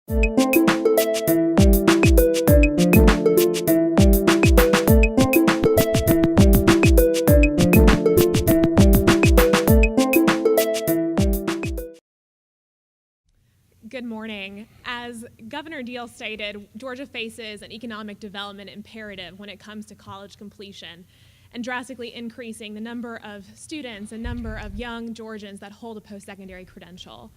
Good morning. As Governor Deal stated, Georgia faces an economic development imperative when it comes to college completion and drastically increasing the number of students and number of young Georgians that hold a post-secondary credential.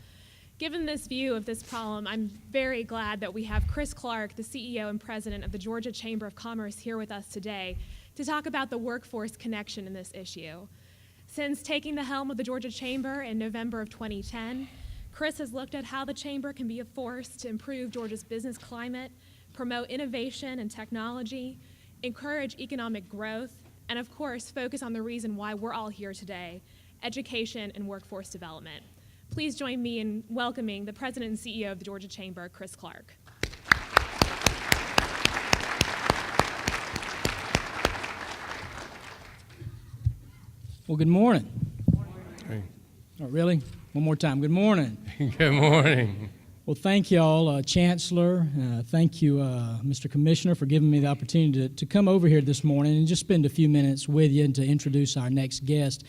Given this view of this problem, I'm very glad that we have Chris Clark, the CEO and president of the Georgia Chamber of Commerce, here with us today to talk about the workforce connection in this issue. Since taking the helm of the Georgia Chamber in November of 2010, Chris has looked at how the Chamber can be a force to improve Georgia's business climate, promote innovation and technology, encourage economic growth, and of course, focus on the reason why we're all here today, education and workforce development. Please join me in welcoming the President and CEO of the Georgia Chamber, Chris Clark. Well, good morning. Hey. Oh, really? One more time. Good morning. Good morning. Well, thank you all, Chancellor. Thank you, Mr. Commissioner, for giving me the opportunity to come over here this morning and just spend a few minutes with you and to introduce our next guest.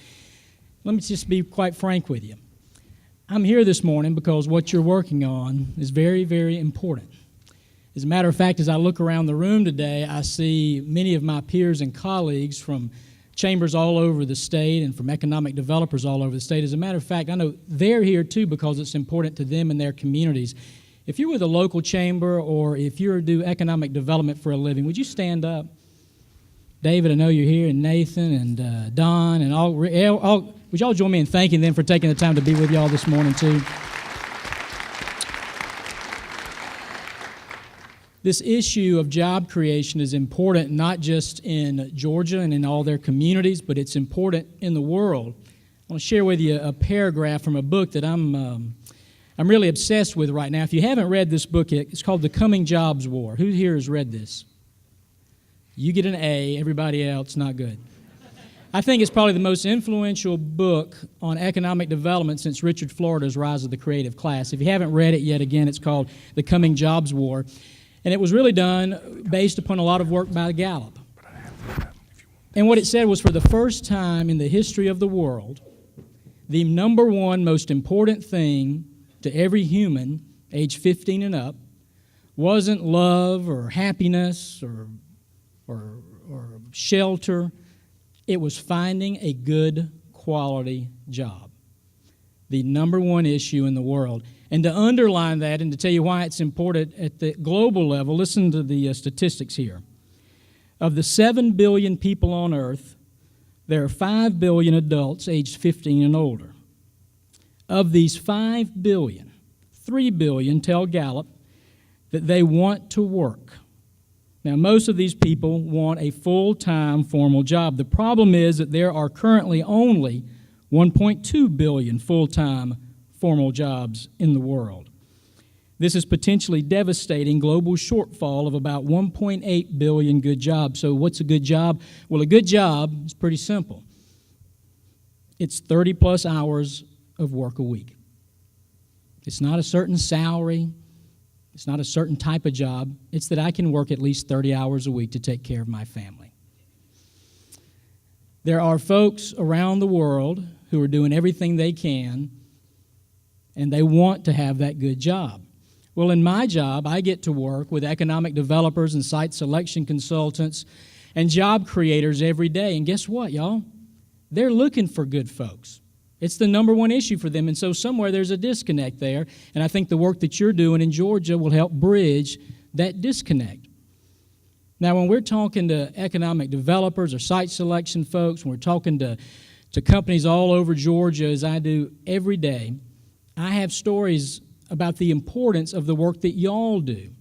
Let me just be quite frank with you. I'm here this morning because what you're working on is very, very important. As a matter of fact, as I look around the room today, I see many of my peers and colleagues from chambers all over the state and from economic developers all over the state. As a matter of fact, I know they're here too because it's important to them and their communities. If you're with a local chamber or if you do economic development for a living, would you stand up? David, I know you're here, and Nathan and Don and all. Would y'all join me in thanking them for taking the time to be with y'all this morning too? This issue of job creation is important not just in Georgia and in all their communities, but it's important in the world. I want to share with you a paragraph from a book that I'm really obsessed with right now. If you haven't read this book yet, it's called The Coming Jobs War. Who here has read this? You get an A, everybody else not good. I think it's probably the most influential book on economic development since Richard Florida's Rise of the Creative Class. If you haven't read it yet, again, it's called The Coming Jobs War. And it was really done based upon a lot of work by Gallup. And what it said was, for the first time in the history of the world, the number one most important thing to every human age 15 and up wasn't love or happiness or shelter. It was finding a good quality job. The number one issue in the world. And to underline that and to tell you why it's important at the global level, listen to the statistics here. Of the 7 billion people on earth, there are 5 billion adults aged 15 and older. Of these 5 billion, 3 billion tell Gallup that they want to work. Now, most of these people want a full-time formal job. The problem is that there are currently only 1.2 billion full-time formal jobs in the world. This is potentially devastating global shortfall of about 1.8 billion good jobs. So what's a good job? Well, a good job is pretty simple. It's 30-plus hours of work a week. It's not a certain salary. It's not a certain type of job. It's that I can work at least 30 hours a week to take care of my family. There are folks around the world who are doing everything they can, and they want to have that good job. Well, in my job, I get to work with economic developers and site selection consultants and job creators every day. And guess what, y'all? They're looking for good folks. It's the number one issue for them, and so somewhere there's a disconnect there, and I think the work that you're doing in Georgia will help bridge that disconnect. Now, when we're talking to economic developers or site selection folks, when we're talking to companies all over Georgia, as I do every day, I have stories about the importance of the work that y'all do.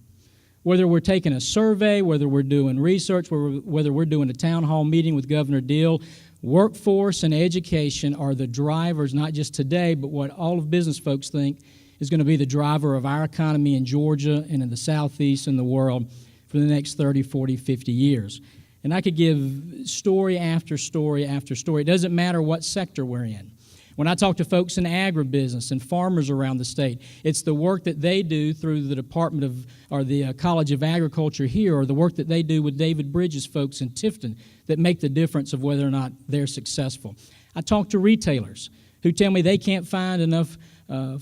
Whether we're taking a survey, whether we're doing research, whether we're doing a town hall meeting with Governor Deal, workforce and education are the drivers, not just today, but what all of business folks think is going to be the driver of our economy in Georgia and in the Southeast and the world for the next 30, 40, 50 years. And I could give story after story after story. It doesn't matter what sector we're in. When I talk to folks in agribusiness and farmers around the state, it's the work that they do through the Department of, or the College of Agriculture here, or the work that they do with David Bridges folks in Tifton that make the difference of whether or not they're successful. I talk to retailers who tell me they can't find enough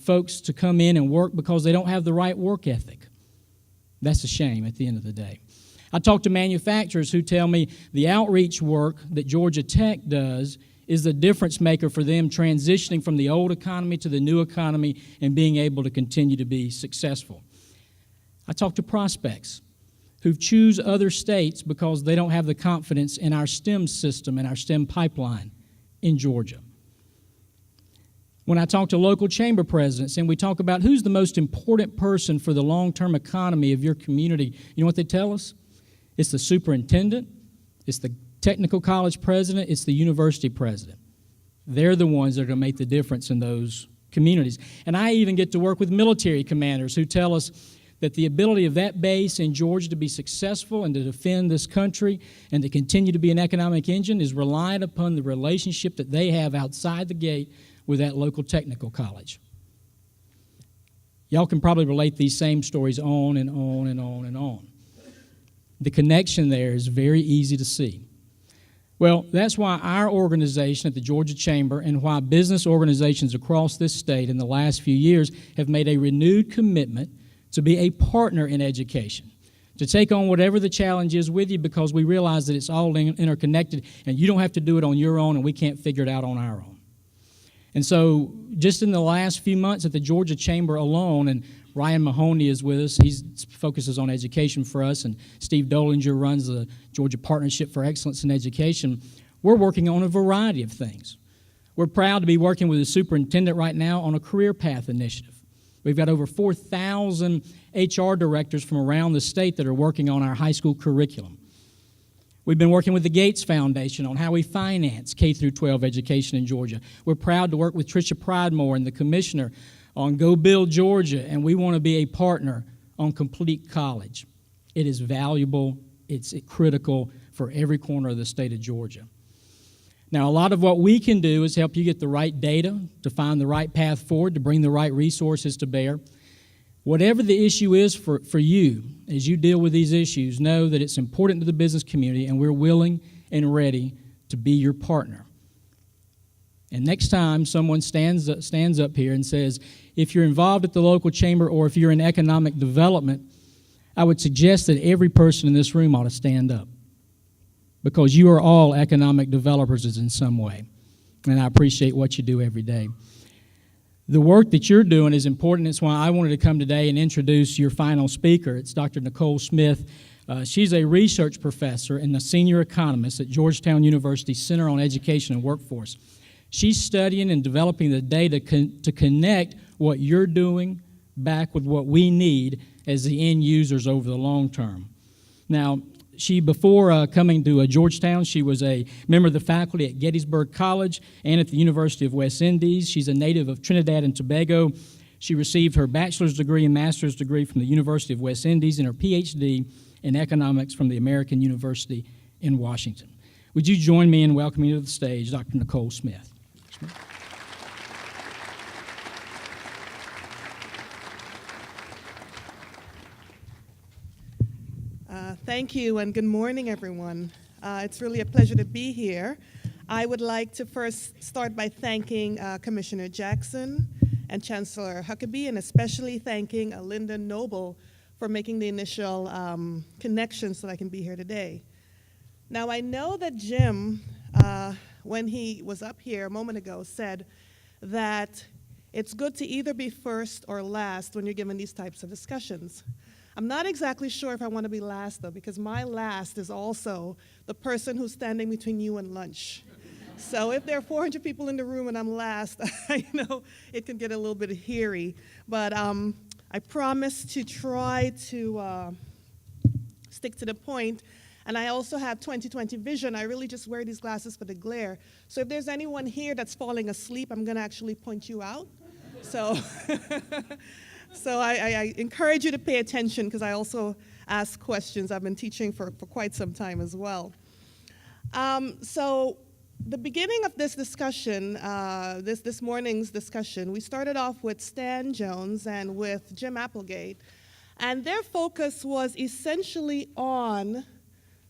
folks to come in and work because they don't have the right work ethic. That's a shame at the end of the day. I talk to manufacturers who tell me the outreach work that Georgia Tech does is the difference maker for them transitioning from the old economy to the new economy and being able to continue to be successful. I talk to prospects who choose other states because they don't have the confidence in our STEM system and our STEM pipeline in Georgia. When I talk to local chamber presidents and we talk about who's the most important person for the long-term economy of your community, you know what they tell us? It's the superintendent, it's the technical college president, it's the university president. They're the ones that are going to make the difference in those communities. And I even get to work with military commanders who tell us that the ability of that base in Georgia to be successful and to defend this country and to continue to be an economic engine is reliant upon the relationship that they have outside the gate with that local technical college. Y'all can probably relate these same stories on and on and on and on. The connection there is very easy to see. Well, that's why our organization at the Georgia Chamber and why business organizations across this state in the last few years have made a renewed commitment to be a partner in education, to take on whatever the challenge is with you because we realize that it's all interconnected and you don't have to do it on your own and we can't figure it out on our own. And so just in the last few months at the Georgia Chamber alone, and Ryan Mahoney is with us. He focuses on education for us, and Steve Dolinger runs the Georgia Partnership for Excellence in Education. We're working on a variety of things. We're proud to be working with the superintendent right now on a career path initiative. We've got over 4,000 HR directors from around the state that are working on our high school curriculum. We've been working with the Gates Foundation on how we finance K-12 education in Georgia. We're proud to work with Tricia Pridemore and the commissioner on Go Build Georgia, and we want to be a partner on Complete College. It is valuable, it's critical for every corner of the state of Georgia. Now, a lot of what we can do is help you get the right data, to find the right path forward, to bring the right resources to bear. Whatever the issue is for you, as you deal with these issues, know that it's important to the business community, and we're willing and ready to be your partner. And next time someone stands up here and says, if you're involved at the local chamber or if you're in economic development, I would suggest that every person in this room ought to stand up, because you are all economic developers in some way, and I appreciate what you do every day. The work that you're doing is important. It's why I wanted to come today and introduce your final speaker. It's Dr. Nicole Smith. She's a research professor and a senior economist at Georgetown University Center on Education and Workforce. She's studying and developing the data to connect what you're doing back with what we need as the end users over the long term. Now, before coming to Georgetown, she was a member of the faculty at Gettysburg College and at the University of West Indies. She's a native of Trinidad and Tobago. She received her bachelor's degree and master's degree from the University of West Indies and her PhD in economics from the American University in Washington. Would you join me in welcoming to the stage Dr. Nicole Smith? Thank you, and good morning, everyone. It's really a pleasure to be here. I would like to first start by thanking Commissioner Jackson and Chancellor Huckabee, and especially thanking Linda Noble for making the initial connection so that I can be here today. Now, I know that Jim, when he was up here a moment ago, said that it's good to either be first or last when you're given these types of discussions. I'm not exactly sure if I want to be last, though, because my last is also the person who's standing between you and lunch. So if there are 400 people in the room and I'm last, I know it can get a little bit hairy. But I promise to try to stick to the point. And I also have 20/20 vision. I really just wear these glasses for the glare. So if there's anyone here that's falling asleep, I'm going to actually point you out. So... So I encourage you to pay attention, because I also ask questions. I've been teaching for quite some time as well. So The beginning of this discussion, this morning's discussion, we started off with Stan Jones and with Jim Applegate, and their focus was essentially on,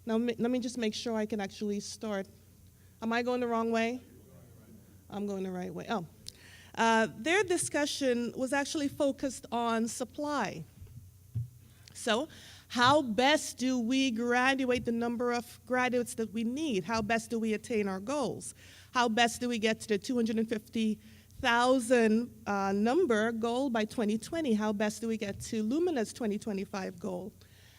now let me just make sure I can actually start. Am I going the wrong way? I'm going the right way. Oh. Their discussion was actually focused on supply. So, how best do we graduate the number of graduates that we need? How best do we attain our goals? How best do we get to the 250,000 number goal by 2020? How best do we get to Lumina's 2025 goal?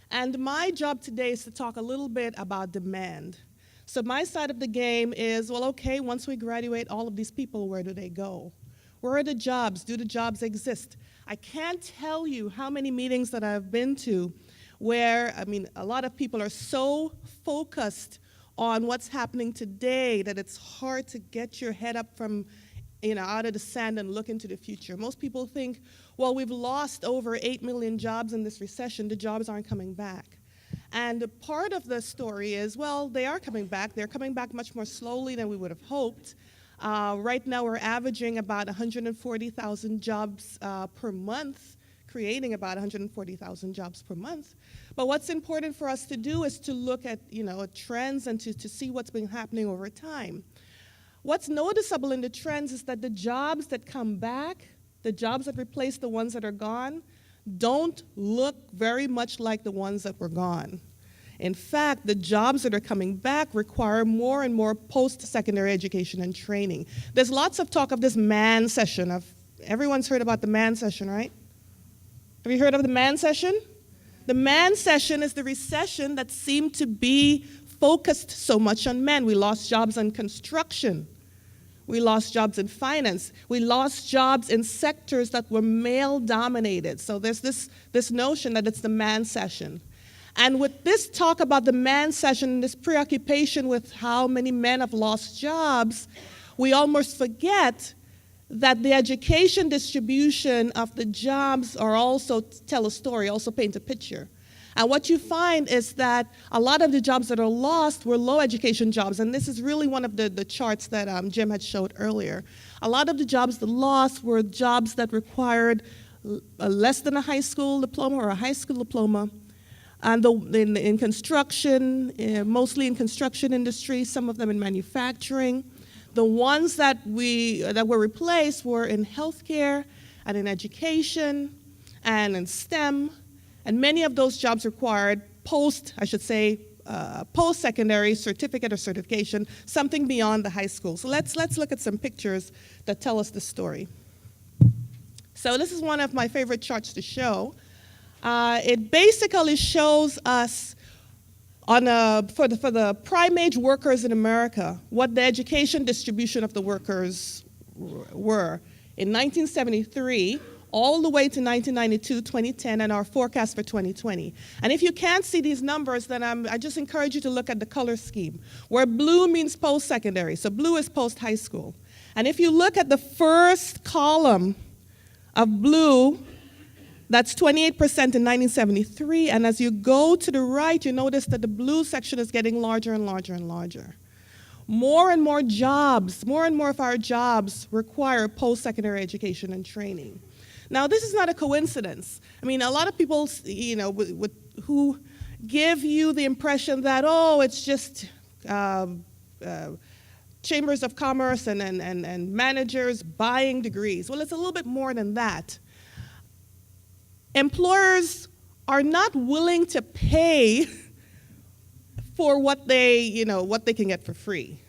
And my job today is to talk a little bit about demand. So my side of the game is, well, okay, once we graduate all of these people, where do they go? Where are the jobs? Do the jobs exist? I can't tell you how many meetings that I've been to where, a lot of people are so focused on what's happening today that it's hard to get your head up from, out of the sand and look into the future. Most people think, well, we've lost over 8 million jobs in this recession. The jobs aren't coming back. And part of the story is, well, they are coming back. They're coming back much more slowly than we would have hoped. Right now, we're averaging about 140,000 jobs per month, creating about 140,000 jobs per month. But what's important for us to do is to look at, trends and to see what's been happening over time. What's noticeable in the trends is that the jobs that come back, the jobs that replace the ones that are gone, don't look very much like the ones that were gone. In fact, the jobs that are coming back require more and more post-secondary education and training. There's lots of talk of this man session. Everyone's heard about the man session, right? Have you heard of the man session? The man session is the recession that seemed to be focused so much on men. We lost jobs in construction. We lost jobs in finance. We lost jobs in sectors that were male-dominated. So there's this notion that it's the man session. And with this talk about the man session, this preoccupation with how many men have lost jobs, we almost forget that the education distribution of the jobs are also tell a story, also paint a picture. And what you find is that a lot of the jobs that are lost were low education jobs, and this is really one of the charts that Jim had showed earlier. A lot of the jobs that lost were jobs that required less than a high school diploma or a high school diploma. And in construction, mostly in construction industry, some of them in manufacturing. The ones that were replaced were in healthcare and in education and in STEM. And many of those jobs required post-secondary certificate or certification, something beyond the high school. So let's look at some pictures that tell us the story. So this is one of my favorite charts to show. It basically shows us for the prime age workers in America, what the education distribution of the workers were in 1973 all the way to 1992, 2010, and our forecast for 2020. And if you can't see these numbers, then I just encourage you to look at the color scheme, where blue means post-secondary, so blue is post-high school. And if you look at the first column of blue, that's 28% in 1973, and as you go to the right, you notice that the blue section is getting larger and larger and larger. More and more jobs, more and more of our jobs require post-secondary education and training. Now, this is not a coincidence. I mean, a lot of people, who give you the impression that, it's just chambers of commerce and managers buying degrees. Well, it's a little bit more than that. Employers are not willing to pay for what they can get for free.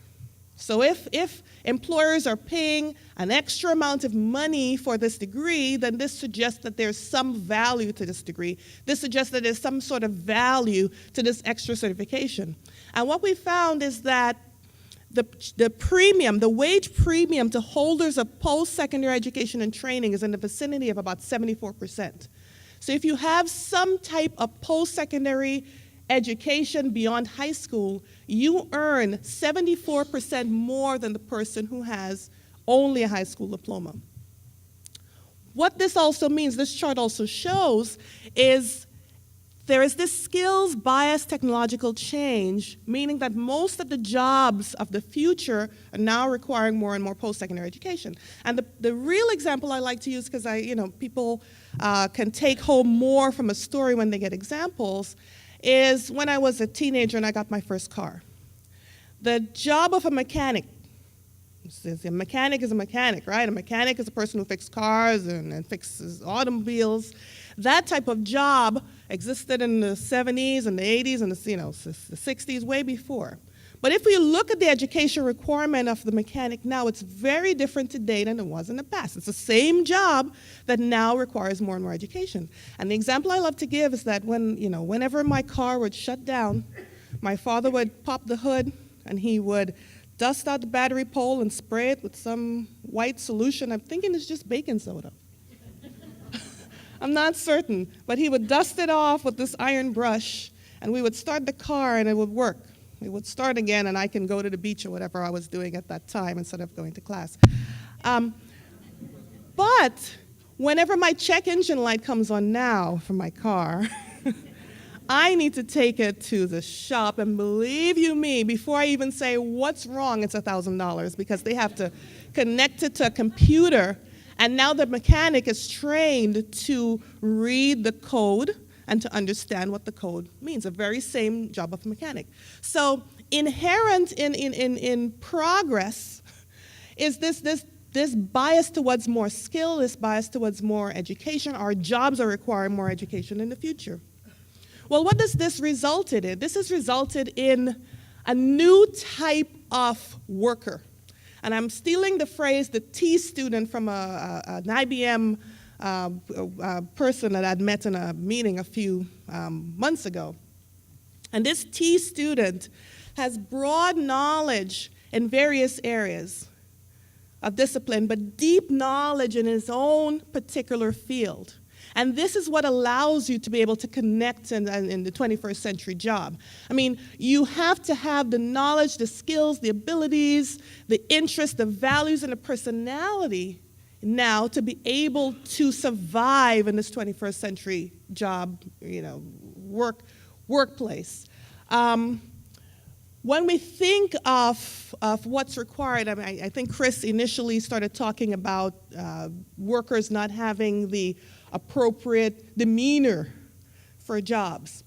So if employers are paying an extra amount of money for this degree, then this suggests that there's some value to this degree. This suggests that there's some sort of value to this extra certification. And what we found is that the premium, the wage premium to holders of post-secondary education and training is in the vicinity of about 74%. So if you have some type of post-secondary education beyond high school, you earn 74% more than the person who has only a high school diploma. What this also means, this chart also shows, is there is this skills bias technological change, meaning that most of the jobs of the future are now requiring more and more post-secondary education. And the real example I like to use, because people can take home more from a story when they get examples, is when I was a teenager and I got my first car. The job of a mechanic, a mechanic is a mechanic, right? A mechanic is a person who fixes cars and fixes automobiles. That type of job existed in the 70s and the 80s and the 60s, way before. But if we look at the education requirement of the mechanic now, it's very different today than it was in the past. It's the same job that now requires more and more education. And the example I love to give is that whenever my car would shut down, my father would pop the hood and he would dust out the battery pole and spray it with some white solution. I'm thinking it's just baking soda. I'm not certain, but he would dust it off with this iron brush, and we would start the car, and it would work. It would start again, and I can go to the beach or whatever I was doing at that time instead of going to class. But whenever my check engine light comes on now for my car, I need to take it to the shop, and believe you me, before I even say what's wrong, it's $1,000 because they have to connect it to a computer. And now the mechanic is trained to read the code and to understand what the code means, the very same job of a mechanic. So inherent in progress is this bias towards more skill, this bias towards more education. Our jobs are requiring more education in the future. Well, what does this result in? This has resulted in a new type of worker. And I'm stealing the phrase, the T student, from an IBM person that I'd met in a meeting a few months ago. And this T student has broad knowledge in various areas of discipline, but deep knowledge in his own particular field. And this is what allows you to be able to connect in the 21st century job. I mean, you have to have the knowledge, the skills, the abilities, the interests, the values, and the personality now to be able to survive in this 21st century job, workplace. When we think of what's required, I think Chris initially started talking about workers not having the appropriate demeanor for jobs.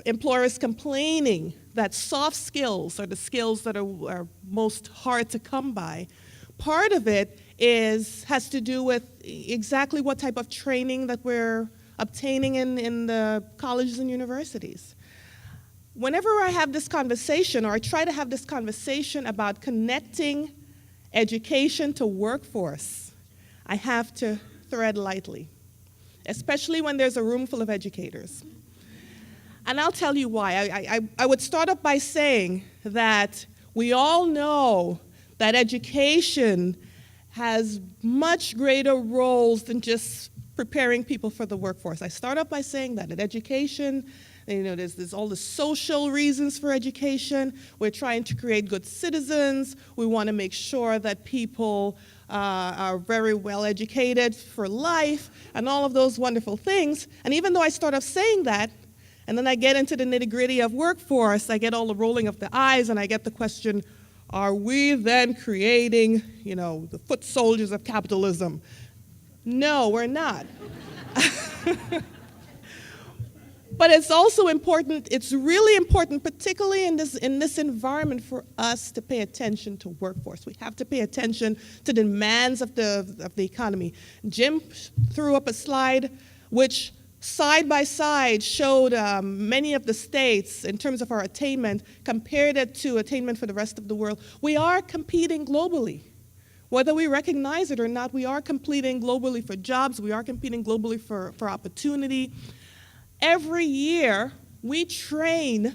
Employers complaining that soft skills are the skills that are most hard to come by. Part of it has to do with exactly what type of training that we're obtaining in the colleges and universities. Whenever I have this conversation, or I try to have this conversation about connecting education to workforce, I have to thread lightly, especially when there's a room full of educators. And I'll tell you why. I would start up by saying that we all know that education has much greater roles than just preparing people for the workforce. I start up by saying that education, there's all the social reasons for education. We're trying to create good citizens. We want to make sure that people are very well educated for life and all of those wonderful things. And even though I start off saying that, and then I get into the nitty-gritty of workforce, I get all the rolling of the eyes, and I get the question, are we then creating, the foot soldiers of capitalism? No, we're not. But it's also important, it's really important, particularly in this environment, for us to pay attention to workforce. We have to pay attention to the demands of the economy. Jim threw up a slide which side by side showed many of the states in terms of our attainment, compared it to attainment for the rest of the world. We are competing globally. Whether we recognize it or not, we are competing globally for jobs, we are competing globally for opportunity. Every year, we train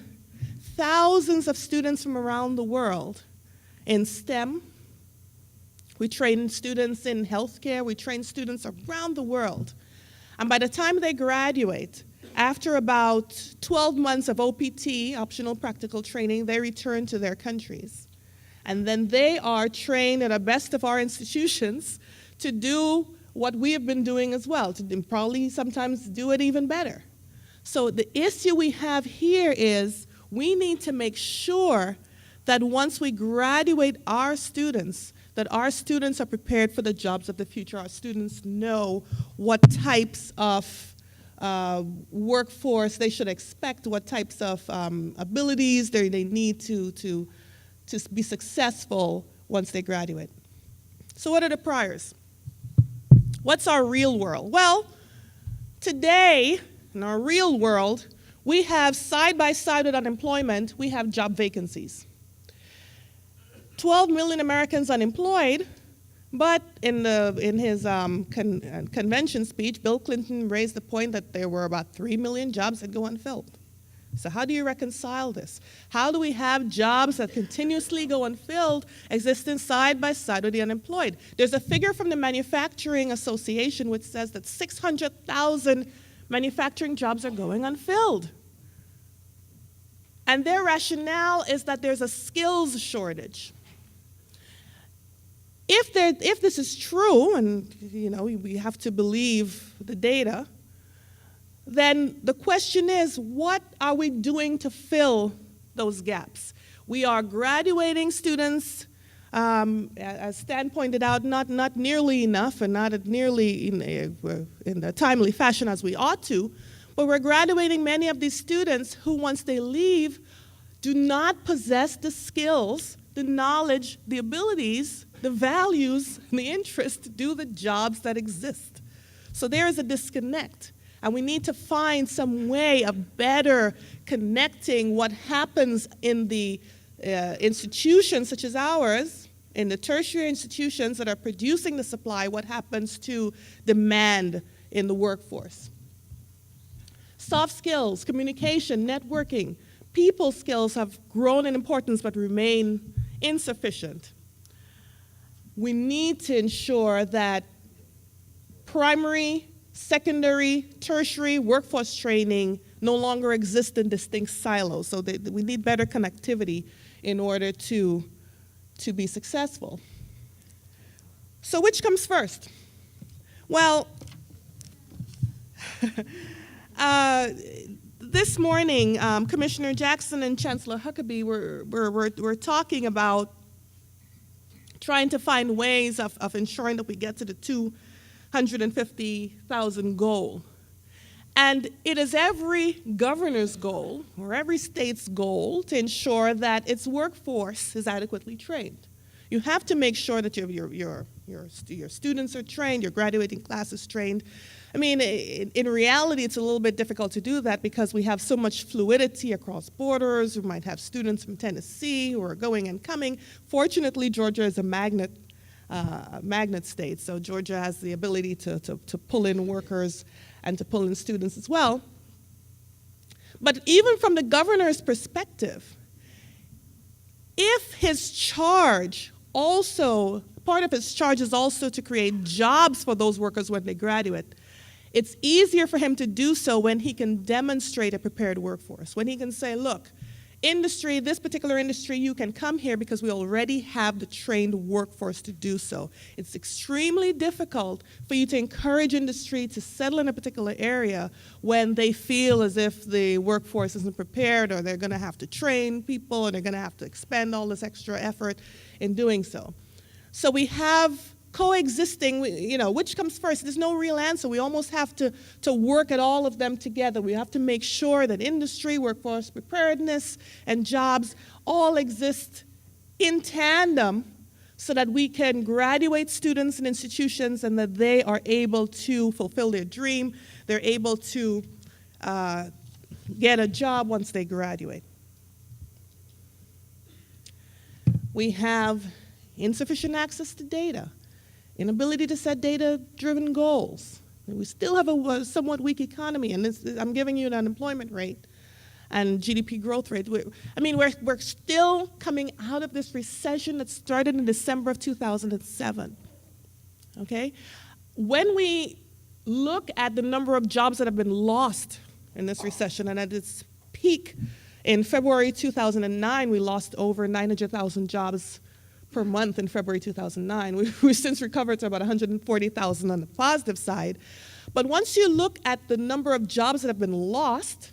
thousands of students from around the world in STEM. We train students in healthcare. We train students around the world. And by the time they graduate, after about 12 months of OPT, optional practical training, they return to their countries. And then they are trained at the best of our institutions to do what we have been doing as well, to probably sometimes do it even better. So the issue we have here is we need to make sure that once we graduate our students, that our students are prepared for the jobs of the future. Our students know what types of workforce they should expect, what types of abilities they need to be successful once they graduate. So what are the priors? What's our real world? Well, today, in our real world, we have side by side with unemployment, we have job vacancies. 12 million Americans unemployed, but in his convention speech, Bill Clinton raised the point that there were about 3 million jobs that go unfilled. So how do you reconcile this? How do we have jobs that continuously go unfilled existing side by side with the unemployed? There's a figure from the Manufacturing Association which says that 600,000 manufacturing jobs are going unfilled. And their rationale is that there's a skills shortage. If this is true, and we have to believe the data, then the question is, what are we doing to fill those gaps? We are graduating students, as Stan pointed out, not nearly enough and not nearly in a timely fashion as we ought to, but we're graduating many of these students who, once they leave, do not possess the skills, the knowledge, the abilities, the values, and the interest to do the jobs that exist. So there is a disconnect. And we need to find some way of better connecting what happens in the institutions such as ours, in the tertiary institutions that are producing the supply, what happens to demand in the workforce. Soft skills, communication, networking, people skills have grown in importance but remain insufficient. We need to ensure that primary, secondary, tertiary workforce training no longer exist in distinct silos. So we need better connectivity in order to be successful. So which comes first? Well, this morning, Commissioner Jackson and Chancellor Huckabee were talking about trying to find ways of ensuring that we get to the 250,000 goal. And it is every governor's goal or every state's goal to ensure that its workforce is adequately trained. You have to make sure that your students are trained, your graduating class is trained. I mean, in reality, it's a little bit difficult to do that because we have so much fluidity across borders. We might have students from Tennessee who are going and coming. Fortunately, Georgia is a magnet state, so Georgia has the ability to pull in workers and to pull in students as well. But even from the governor's perspective, if his charge also, part of his charge is also to create jobs for those workers when they graduate, it's easier for him to do so when he can demonstrate a prepared workforce, when he can say, look, industry, this particular industry, you can come here because we already have the trained workforce to do so. It's extremely difficult for you to encourage industry to settle in a particular area when they feel as if the workforce isn't prepared or they're going to have to train people and they're going to have to expend all this extra effort in doing so. So we have coexisting, which comes first? There's no real answer. We almost have to work at all of them together. We have to make sure that industry, workforce preparedness, and jobs all exist in tandem so that we can graduate students in institutions and that they are able to fulfill their dream. They're able to get a job once they graduate. We have insufficient access to data, inability to set data-driven goals. And we still have a somewhat weak economy, and I'm giving you an unemployment rate and GDP growth rate. We're still coming out of this recession that started in December of 2007, okay? When we look at the number of jobs that have been lost in this recession, and at its peak in February 2009, we lost over 900,000 jobs per month in February 2009. We've since recovered to about 140,000 on the positive side. But once you look at the number of jobs that have been lost,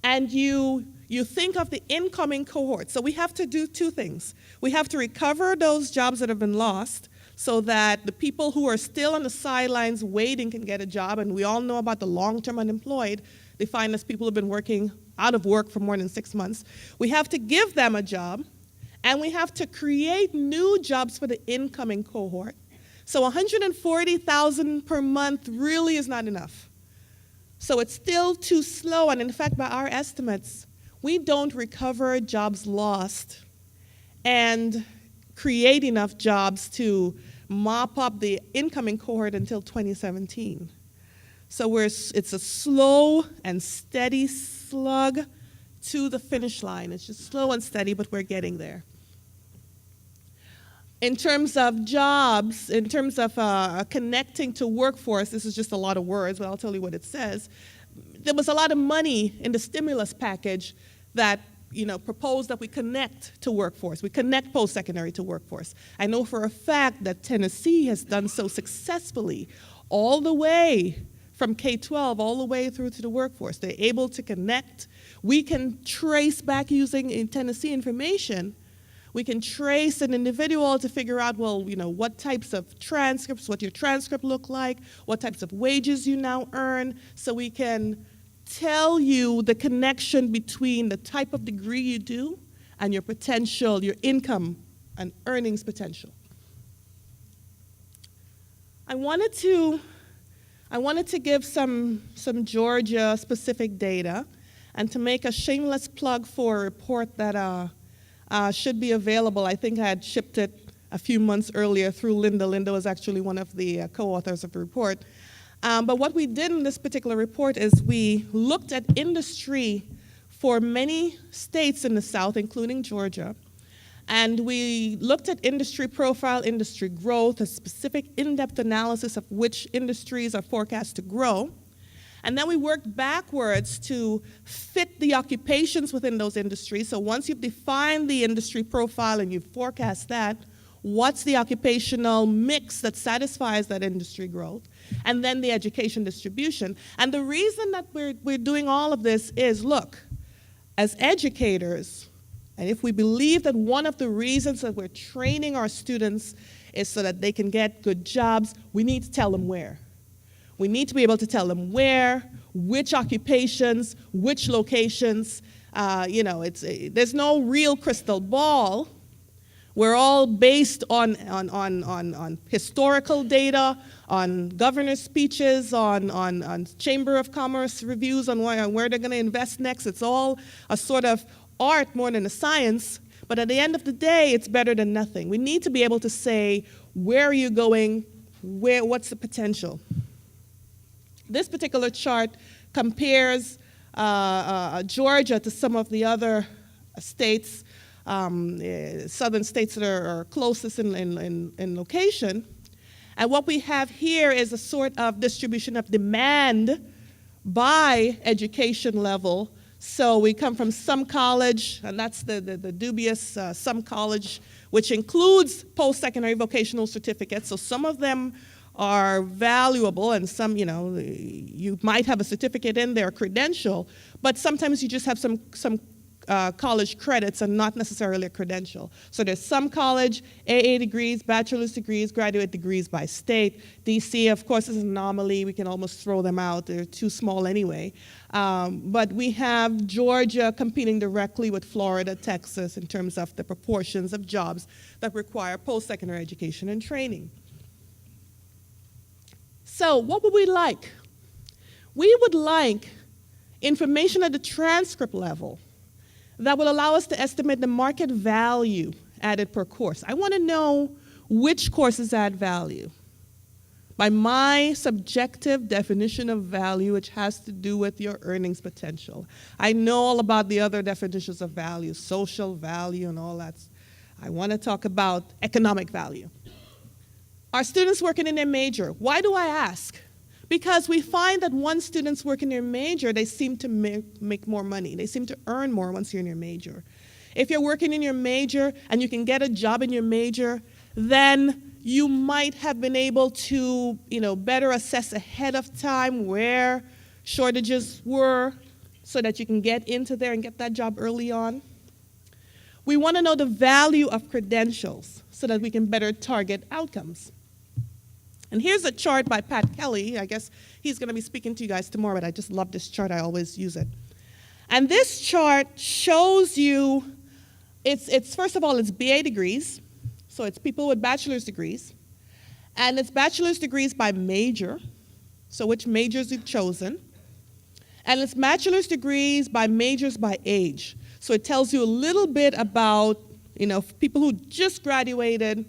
and you think of the incoming cohort, so we have to do two things. We have to recover those jobs that have been lost so that the people who are still on the sidelines waiting can get a job, and we all know about the long-term unemployed, defined as people who have been working out of work for more than 6 months. We have to give them a job, and we have to create new jobs for the incoming cohort. So 140,000 per month really is not enough. So it's still too slow, and in fact, by our estimates, we don't recover jobs lost and create enough jobs to mop up the incoming cohort until 2017. So it's a slow and steady slug to the finish line. It's just slow and steady, but we're getting there. In terms of jobs, in terms of connecting to workforce, this is just a lot of words, but I'll tell you what it says. There was a lot of money in the stimulus package that proposed that we connect to workforce. We connect post-secondary to workforce. I know for a fact that Tennessee has done so successfully all the way from K-12 all the way through to the workforce. They're able to connect. We can trace back using in Tennessee information. We can trace an individual to figure out, what types of transcripts, what your transcript look like, what types of wages you now earn, so we can tell you the connection between the type of degree you do and your potential, your income and earnings potential. I wanted to give some Georgia specific data and to make a shameless plug for a report that should be available. I think I had shipped it a few months earlier through Linda. Linda was actually one of the co-authors of the report. But what we did in this particular report is we looked at industry for many states in the South, including Georgia. And we looked at industry profile, industry growth, a specific in-depth analysis of which industries are forecast to grow. And then we worked backwards to fit the occupations within those industries. So once you've defined the industry profile and you've forecast that, what's the occupational mix that satisfies that industry growth? And then the education distribution. And the reason that we're doing all of this is, look, as educators, and if we believe that one of the reasons that we're training our students is so that they can get good jobs, we need to tell them where. We need to be able to tell them where, which occupations, which locations. There's no real crystal ball. We're all based on historical data, on governor speeches, on Chamber of Commerce reviews on where they're going to invest next. It's all a sort of art more than a science. But at the end of the day, it's better than nothing. We need to be able to say, where are you going? What's the potential? This particular chart compares Georgia to some of the other states, southern states that are closest in location. And what we have here is a sort of distribution of demand by education level. So we come from some college, and that's the dubious some college, which includes post-secondary vocational certificates. So some of them are valuable, and some, you might have a certificate in there, a credential, but sometimes you just have some college credits and not necessarily a credential. So there's some college, AA degrees, bachelor's degrees, graduate degrees by state. DC, of course, is an anomaly. We can almost throw them out. They're too small anyway. But we have Georgia competing directly with Florida, Texas, in terms of the proportions of jobs that require post-secondary education and training. So what would we like? We would like information at the transcript level that will allow us to estimate the market value added per course. I want to know which courses add value. By my subjective definition of value, which has to do with your earnings potential. I know all about the other definitions of value, social value and all that. I want to talk about economic value. Are students working in their major? Why do I ask? Because we find that once students work in their major, they seem to make more money. They seem to earn more once you're in your major. If you're working in your major and you can get a job in your major, then you might have been able to, better assess ahead of time where shortages were so that you can get into there and get that job early on. We want to know the value of credentials so that we can better target outcomes. And here's a chart by Pat Kelly. I guess he's going to be speaking to you guys tomorrow, but I just love this chart. I always use it. And this chart shows you, it's first of all, it's BA degrees. So it's people with bachelor's degrees. And it's bachelor's degrees by major, so which majors you've chosen. And it's bachelor's degrees by majors by age. So it tells you a little bit about, people who just graduated,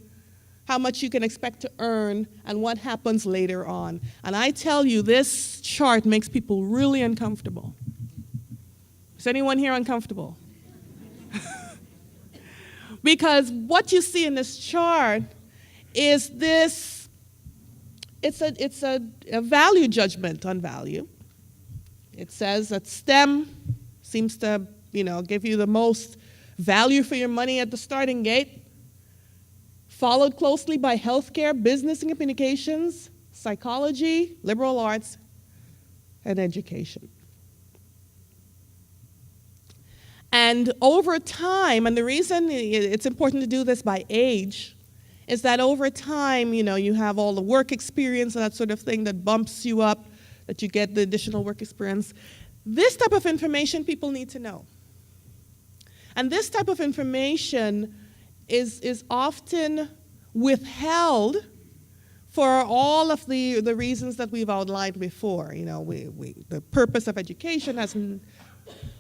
how much you can expect to earn, and what happens later on. And I tell you, this chart makes people really uncomfortable. Is anyone here uncomfortable? Because what you see in this chart is this, it's a value judgment on value. It says that STEM seems to, give you the most value for your money at the starting gate, followed closely by healthcare, business and communications, psychology, liberal arts, and education. And over time, and the reason it's important to do this by age is that over time, you have all the work experience and that sort of thing that bumps you up, that you get the additional work experience. This type of information people need to know. And this type of information is often withheld for all of the reasons that we've outlined before. The purpose of education has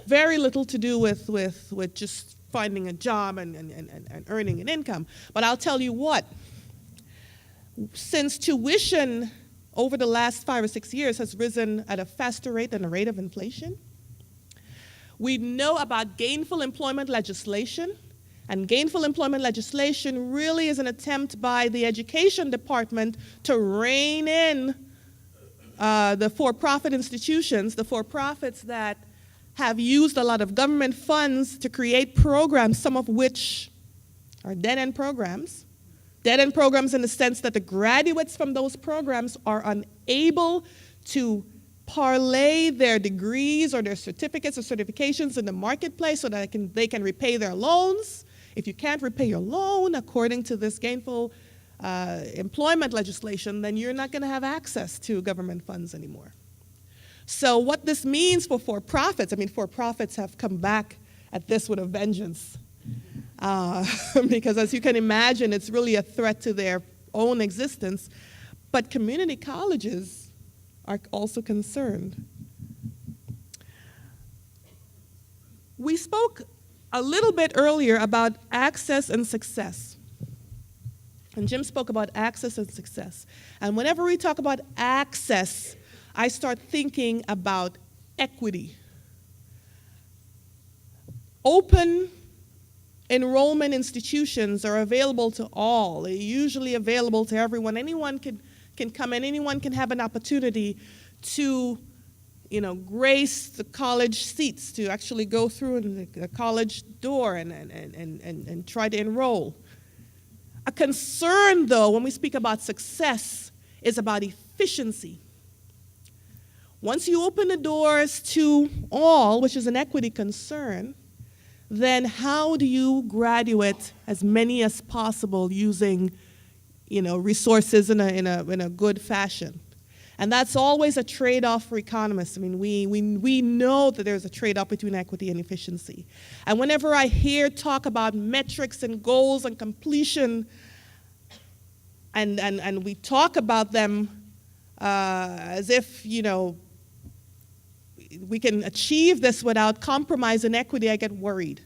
very little to do with just finding a job and earning an income. But I'll tell you what, since tuition over the last 5 or 6 years has risen at a faster rate than the rate of inflation, we know about gainful employment legislation. And gainful employment legislation really is an attempt by the education department to rein in the for-profit institutions, the for-profits that have used a lot of government funds to create programs, some of which are dead-end programs. Dead-end programs in the sense that the graduates from those programs are unable to parlay their degrees or their certificates or certifications in the marketplace so that they can repay their loans. If you can't repay your loan according to this gainful employment legislation, then you're not going to have access to government funds anymore. So what this means for for-profits, for-profits have come back at this with a vengeance. Because as you can imagine, it's really a threat to their own existence. But community colleges are also concerned. We spoke a little bit earlier about access and success. And Jim spoke about access and success. And whenever we talk about access, I start thinking about equity. Open enrollment institutions are available to all. They're usually available to everyone. Anyone can come in, anyone can have an opportunity to, grace the college seats, to actually go through the college door and try to enroll. A concern, though, when we speak about success, is about efficiency. Once you open the doors to all, which is an equity concern, then how do you graduate as many as possible using, resources in a good fashion? And that's always a trade-off for economists. We know that there's a trade-off between equity and efficiency. And whenever I hear talk about metrics and goals and completion, and we talk about them as if, we can achieve this without compromising equity, I get worried.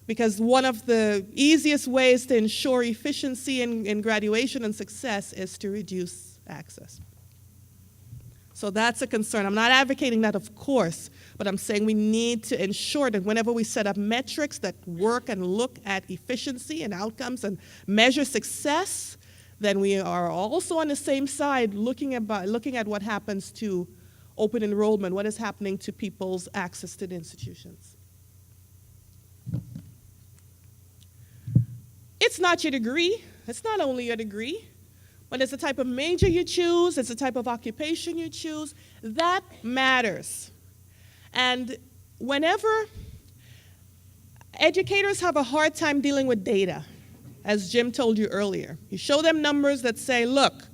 Because one of the easiest ways to ensure efficiency in graduation and success is to reduce access. So that's a concern. I'm not advocating that, of course, but I'm saying we need to ensure that whenever we set up metrics that work and look at efficiency and outcomes and measure success, then we are also on the same side looking at what happens to open enrollment, what is happening to people's access to the institutions. it's not your degree. It's not only your degree, but it's the type of major you choose, it's the type of occupation you choose. That matters. And whenever educators have a hard time dealing with data, as Jim told you earlier, you show them numbers that say, look,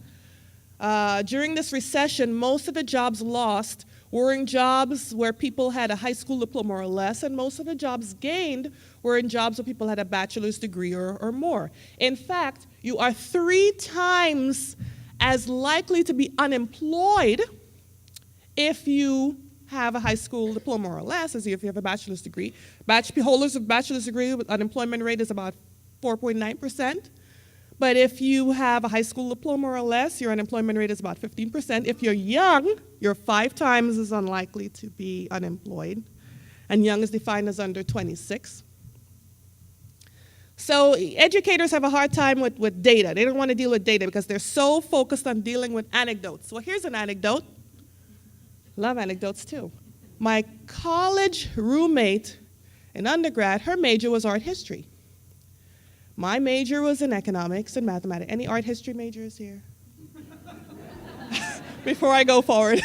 during this recession, most of the jobs lost were in jobs where people had a high school diploma or less, and most of the jobs gained were in jobs where people had a bachelor's degree or more. In fact, you are 3 times as likely to be unemployed if you have a high school diploma or less as if you have a bachelor's degree. Holders of bachelor's degree, unemployment rate is about 4.9%. But if you have a high school diploma or less, your unemployment rate is about 15%. If you're young, you're 5 times as unlikely to be unemployed. And young is defined as under 26. So educators have a hard time with data. They don't want to deal with data because they're so focused on dealing with anecdotes. Well, here's an anecdote. Love anecdotes too. My college roommate in undergrad, her major was art history. My major was in economics and mathematics. Any art history majors here? Before I go forward.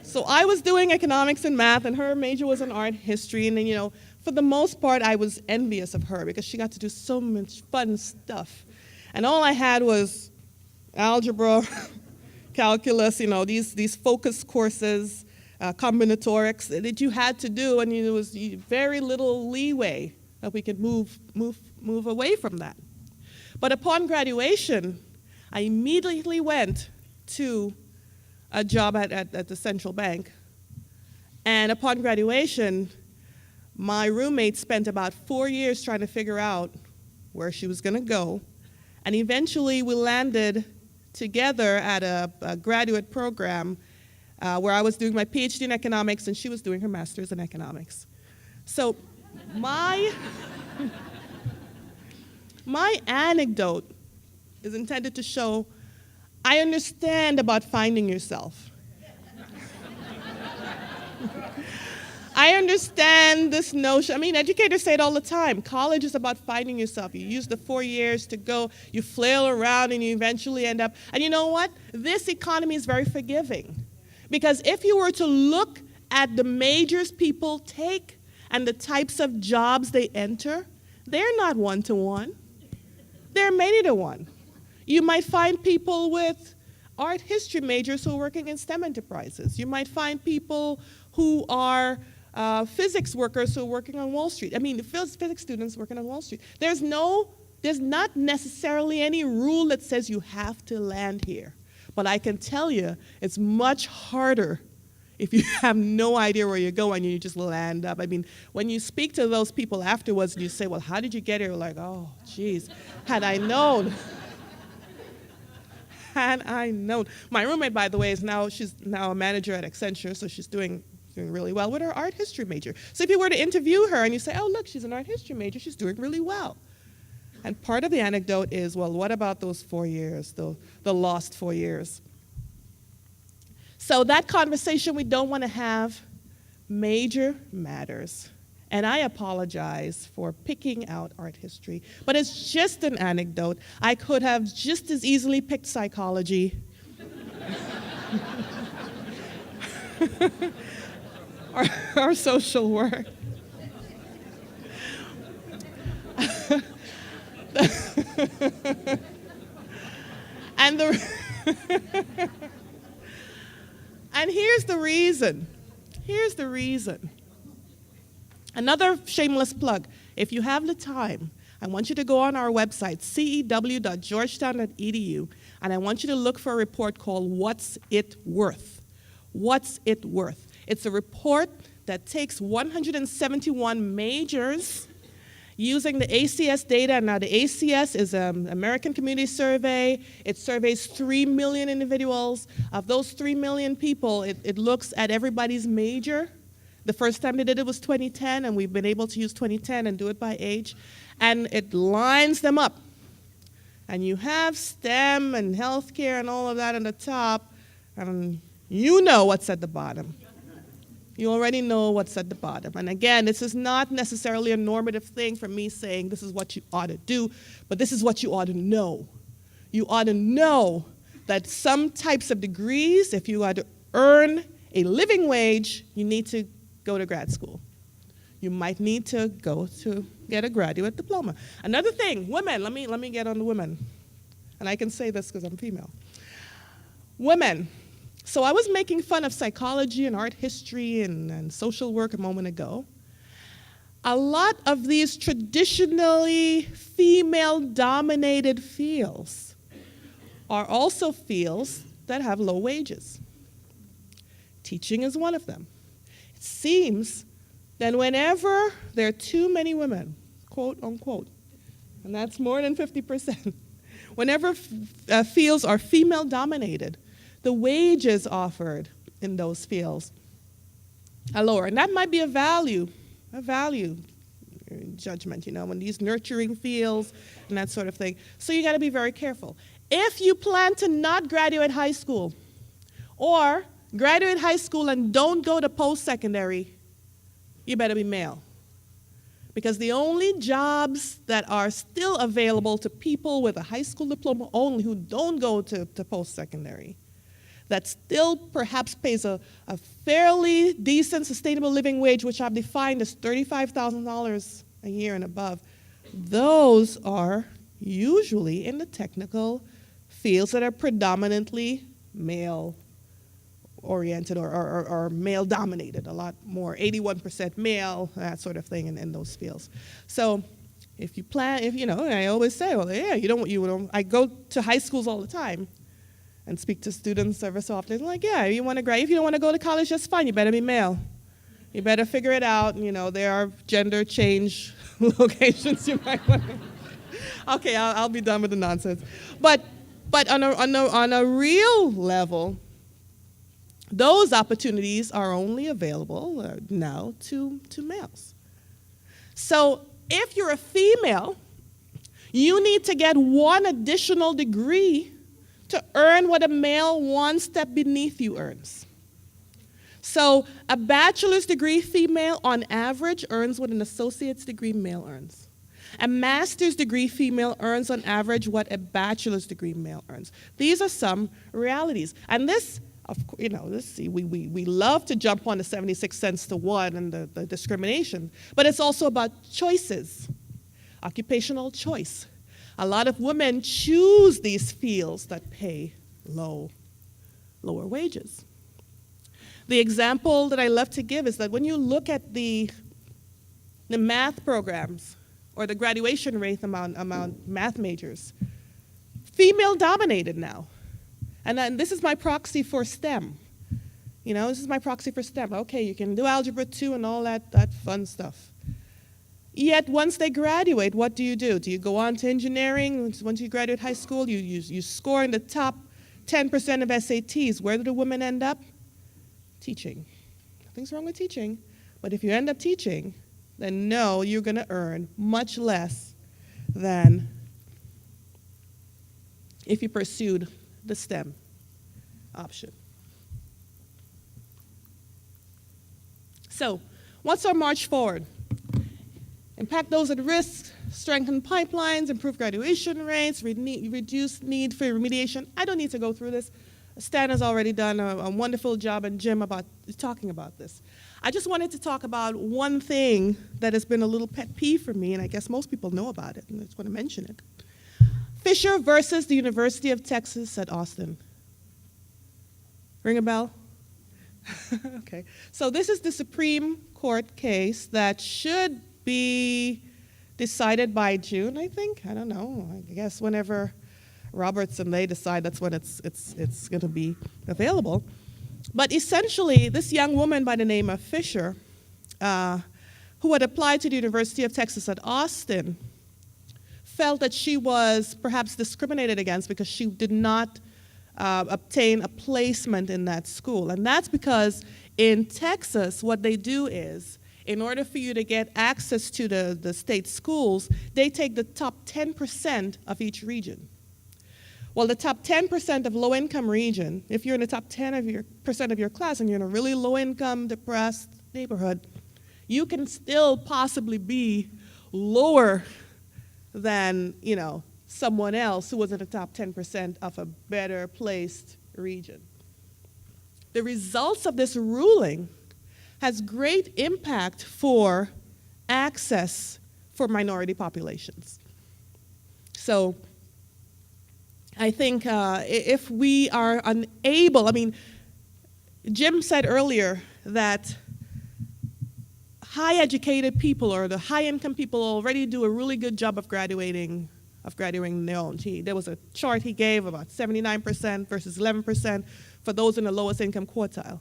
So I was doing economics and math, and her major was in art history. And then, for the most part, I was envious of her because she got to do so much fun stuff. And all I had was algebra, calculus, these focus courses, combinatorics that you had to do, and there was very little leeway that we could move away from that. But upon graduation, I immediately went to a job at the central bank. And upon graduation, my roommate spent about 4 years trying to figure out where she was going to go. And eventually we landed together at a graduate program where I was doing my PhD in economics and she was doing her master's in economics. So my anecdote is intended to show I understand about finding yourself. I understand this notion. Educators say it all the time. College is about finding yourself. You use the 4 years to go, you flail around, and you eventually end up. And you know what? This economy is very forgiving. Because if you were to look at the majors people take and the types of jobs they enter, they're not one-to-one. They're many-to-one. You might find people with art history majors who are working in STEM enterprises. You might find people who are physics workers who are working on Wall Street. Physics students working on Wall Street. There's not necessarily any rule that says you have to land here. But I can tell you, it's much harder if you have no idea where you're going and you just land up. When you speak to those people afterwards and you say, well, how did you get here? You're like, oh, geez, had I known. Had I known. My roommate, by the way, she's now a manager at Accenture, so she's doing really well with her art history major. So if you were to interview her and you say, oh, look, she's an art history major, she's doing really well. And part of the anecdote is, well, what about those 4 years, the lost 4 years? So that conversation we don't want to have. Major matters. And I apologize for picking out art history, but it's just an anecdote. I could have just as easily picked psychology or social work. And here's the reason. Here's the reason. Another shameless plug. If you have the time, I want you to go on our website, cew.georgetown.edu, and I want you to look for a report called What's It Worth? What's It Worth? It's a report that takes 171 majors using the ACS data. Now, the ACS is an American Community Survey. It surveys 3 million individuals. Of those 3 million people, it looks at everybody's major. The first time they did it was 2010, and we've been able to use 2010 and do it by age. And it lines them up. And you have STEM and healthcare and all of that on the top, and you know what's at the bottom. You already know what's at the bottom. And again, this is not necessarily a normative thing for me saying this is what you ought to do, but this is what you ought to know. You ought to know that some types of degrees, if you are to earn a living wage, you need to go to grad school. You might need to go to get a graduate diploma. Another thing, women, let me get on the women. And I can say this because I'm female. Women. So I was making fun of psychology and art history and social work a moment ago. A lot of these traditionally female-dominated fields are also fields that have low wages. Teaching is one of them. It seems that whenever there are too many women, quote unquote, and that's more than 50%, whenever fields are female-dominated, the wages offered in those fields are lower. And that might be a value judgment, when these nurturing fields and that sort of thing. So you got to be very careful. If you plan to not graduate high school or graduate high school and don't go to post-secondary, you better be male. Because the only jobs that are still available to people with a high school diploma only who don't go to post-secondary, that still perhaps pays a fairly decent sustainable living wage, which I've defined as $35,000 a year and above, those are usually in the technical fields that are predominantly male-oriented or male-dominated, a lot more, 81% male, that sort of thing in those fields. So if you plan, I always say, well, yeah, I go to high schools all the time and speak to students every so often. Like, yeah, if you don't want to go to college, that's fine. You better be male. You better figure it out. There are gender change locations you might want to. Okay, I'll be done with the nonsense. But on a real level, those opportunities are only available now to males. So if you're a female, you need to get one additional degree to earn what a male one step beneath you earns. So a bachelor's degree female on average earns what an associate's degree male earns. A master's degree female earns on average what a bachelor's degree male earns. These are some realities. And this, we love to jump on the 76 cents to one and the discrimination, but it's also about choices, occupational choice. A lot of women choose these fields that pay lower wages. The example that I love to give is that when you look at the math programs or the graduation rate among math majors, female-dominated now. And this is my proxy for STEM. This is my proxy for STEM. Okay, you can do Algebra 2 and all that fun stuff. Yet once they graduate, what do? Do you go on to engineering? Once you graduate high school, you score in the top 10% of SATs. Where do the women end up? Teaching. Nothing's wrong with teaching. But if you end up teaching, then no, you're going to earn much less than if you pursued the STEM option. So, what's our march forward? Impact those at risk, strengthen pipelines, improve graduation rates, reduce need for remediation. I don't need to go through this. Stan has already done a wonderful job, and Jim about talking about this. I just wanted to talk about one thing that has been a little pet peeve for me, and I guess most people know about it, and I just want to mention it. Fisher versus the University of Texas at Austin. Ring a bell? Okay. So this is the Supreme Court case that should be decided by June, I think. I don't know. I guess whenever Roberts and they decide, that's when it's going to be available. But essentially, this young woman by the name of Fisher, who had applied to the University of Texas at Austin, felt that she was perhaps discriminated against because she did not obtain a placement in that school. And that's because in Texas, what they do is, in order for you to get access to the state schools, they take the top 10% of each region. Well, the top 10% of low-income region, if you're in the top 10% of your class and you're in a really low-income, depressed neighborhood, you can still possibly be lower than, someone else who was in the top 10% of a better placed region. The results of this ruling has great impact for access for minority populations. So I think if we are unable, Jim said earlier that high educated people or the high income people already do a really good job of graduating their own. There was a chart he gave about 79% versus 11% for those in the lowest income quartile.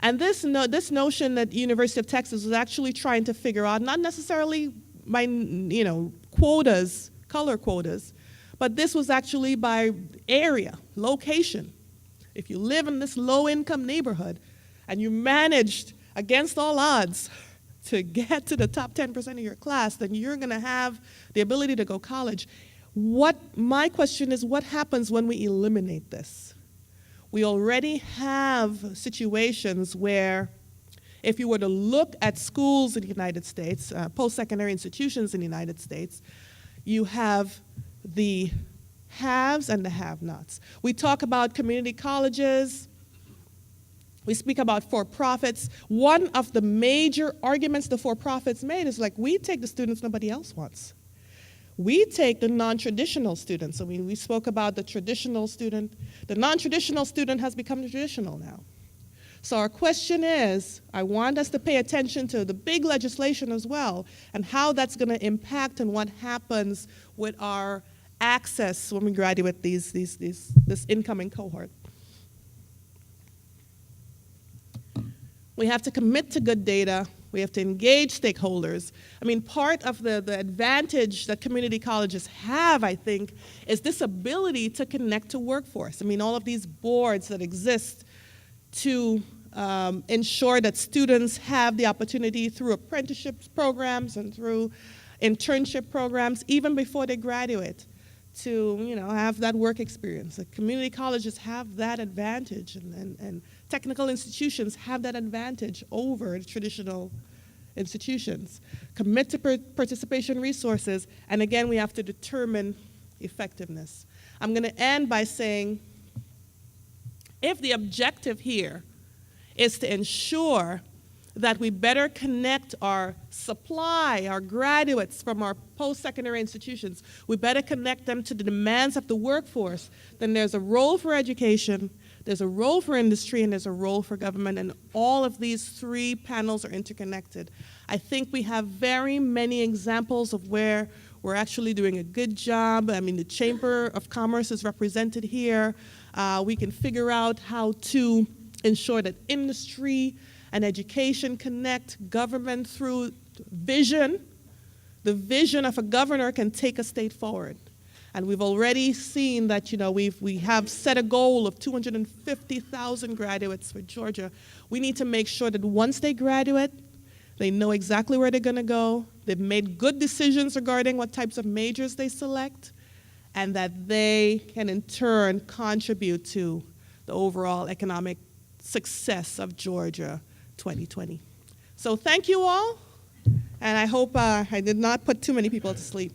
And this notion that University of Texas was actually trying to figure out, not necessarily by quotas, color quotas, but this was actually by area, location. If you live in this low-income neighborhood and you managed, against all odds, to get to the top 10% of your class, then you're going to have the ability to go college. My question is, what happens when we eliminate this? We already have situations where, if you were to look at schools in the United States, post-secondary institutions in the United States, you have the haves and the have-nots. We talk about community colleges. We speak about for-profits. One of the major arguments the for-profits made is we take the students nobody else wants. We take the non-traditional students. We spoke about the traditional student. The non-traditional student has become the traditional now. So our question is, I want us to pay attention to the big legislation as well and how that's going to impact and what happens with our access when we graduate this incoming cohort. We have to commit to good data. We have to engage stakeholders. Part of the advantage that community colleges have, I think, is this ability to connect to workforce. All of these boards that exist to ensure that students have the opportunity through apprenticeship programs and through internship programs, even before they graduate, to have that work experience. The community colleges have that advantage, and technical institutions have that advantage over traditional institutions. Commit to participation resources, and again, we have to determine effectiveness. I'm going to end by saying, if the objective here is to ensure that we better connect our supply, our graduates from our post-secondary institutions, we better connect them to the demands of the workforce, then there's a role for education, there's a role for industry, and there's a role for government, and all of these three panels are interconnected. I think we have very many examples of where we're actually doing a good job. The Chamber of Commerce is represented here. We can figure out how to ensure that industry and education connect, government through vision. The vision of a governor can take a state forward. And we've already seen that, we have set a goal of 250,000 graduates for Georgia. We need to make sure that once they graduate, they know exactly where they're going to go. They've made good decisions regarding what types of majors they select, and that they can in turn contribute to the overall economic success of Georgia 2020. So thank you all, and I hope I did not put too many people to sleep.